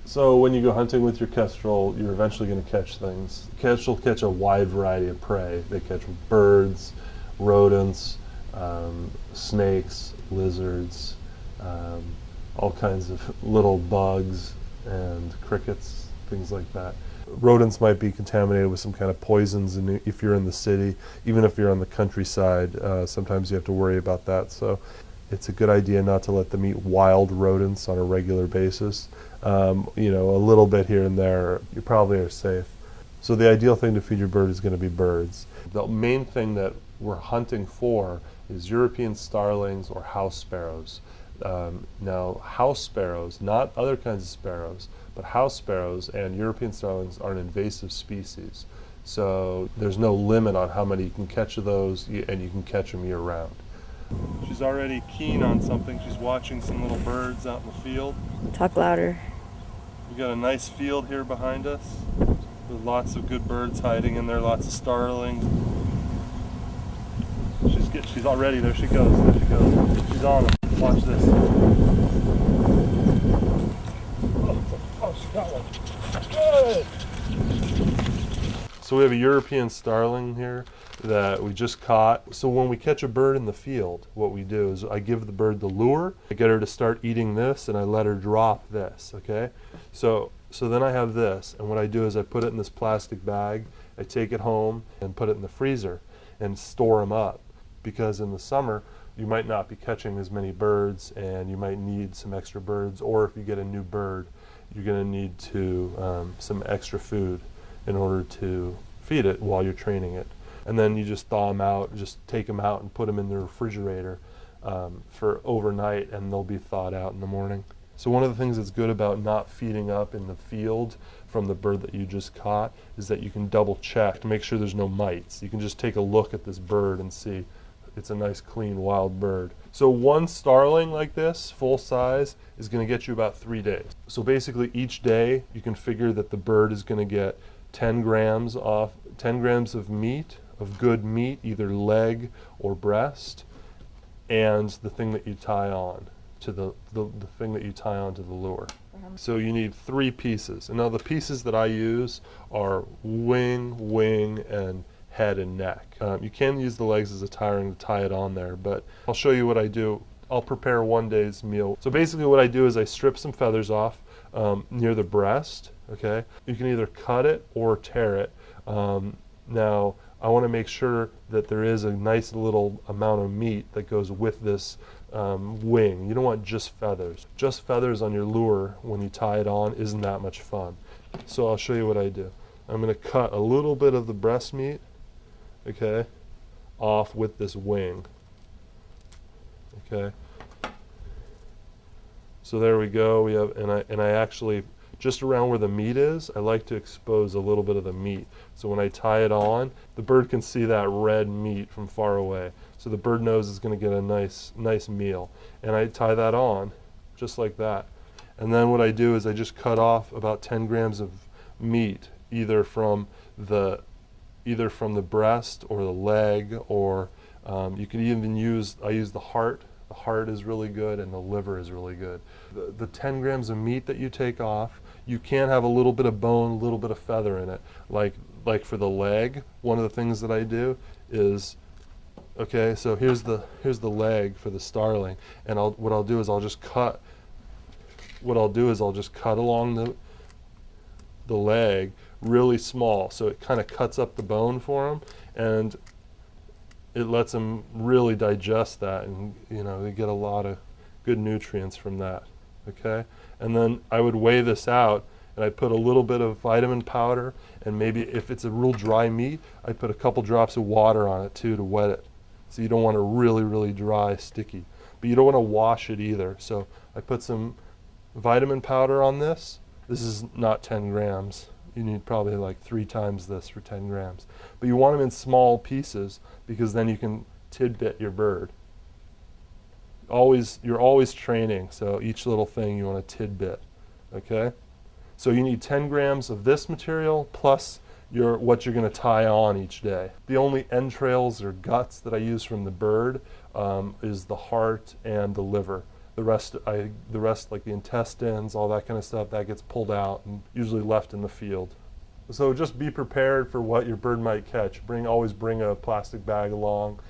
So when you go hunting with your kestrel, you're eventually going to catch things. Kestrel catch a wide variety of prey. They catch birds, rodents, snakes, lizards, um, all kinds of little bugs and crickets, things like that. Rodents might be contaminated with some kind of poisons, and if you're in the city, even if you're on the countryside, sometimes you have to worry about that. So it's a good idea not to let them eat wild rodents on a regular basis. A little bit here and there, you probably are safe. So the ideal thing to feed your bird is going to be birds. The main thing that we're hunting for is European starlings or house sparrows. Now, house sparrows, not other kinds of sparrows, but house sparrows and European starlings are an invasive species. So there's no limit on how many you can catch of those, and you can catch them year round. She's already keen on something. She's watching some little birds out in the field. Talk louder. We got a nice field here behind us with lots of good birds hiding in there, lots of starlings. She's already, there she goes, there she goes. She's on them. Watch this. Oh, she got one. Good. So we have a European starling here that we just caught. So when we catch a bird in the field, what we do is I give the bird the lure, I get her to start eating this, and I let her drop this, okay? So then I have this, and what I do is I put it in this plastic bag, I take it home and put it in the freezer and store them up, because in the summer you might not be catching as many birds and you might need some extra birds, or if you get a new bird, you're going to need some extra food in order to feed it while you're training it. And then you just thaw them out, just take them out and put them in the refrigerator for overnight, and they'll be thawed out in the morning. So one of the things that's good about not feeding up in the field from the bird that you just caught is that you can double check to make sure there's no mites. You can just take a look at this bird and see it's a nice clean wild bird. So one starling like this, full size, is going to get you about 3 days. So basically each day you can figure that the bird is going to get 10 grams of meat, of good meat, either leg or breast, and the thing that you tie on to the thing that you tie onto the lure. So you need 3 pieces. And now the pieces that I use are wing, and head and neck. You can use the legs as a tie-ring to tie it on there, but I'll show you what I do. I'll prepare one day's meal. So basically what I do is I strip some feathers off near the breast, okay? You can either cut it or tear it. Now, I want to make sure that there is a nice little amount of meat that goes with this wing. You don't want just feathers. Just feathers on your lure when you tie it on isn't that much fun. So I'll show you what I do. I'm going to cut a little bit of the breast meat, okay, off with this wing. Okay. So there we go. We have, and I actually, just around where the meat is, I like to expose a little bit of the meat. So when I tie it on, the bird can see that red meat from far away. So the bird knows it's going to get a nice meal. And I tie that on, just like that. And then what I do is I just cut off about 10 grams of meat, either from the breast or the leg, or you can even use, I use the heart. The heart is really good, and the liver is really good. The 10 grams of meat that you take off, you can have a little bit of bone, a little bit of feather in it. Like for the leg, one of the things that I do is, okay, so here's the leg for the starling, and what I'll do is I'll just cut along the leg really small, so it kind of cuts up the bone for them, and it lets them really digest that, and they get a lot of good nutrients from that. Okay, and then I would weigh this out, and I put a little bit of vitamin powder, and maybe if it's a real dry meat, I put a couple drops of water on it too to wet it. So you don't want it really dry, sticky, but you don't want to wash it either. So I put some vitamin powder on this. This is not 10 grams. You need probably like 3 times this for 10 grams. But you want them in small pieces, because then you can tidbit your bird. You're always training, so each little thing you want to tidbit, okay? So you need 10 grams of this material plus what you're going to tie on each day. The only entrails or guts that I use from the bird is the heart and the liver. The rest like the intestines, all that kind of stuff, that gets pulled out and usually left in the field. So just be prepared for what your bird might catch. Always bring a plastic bag along.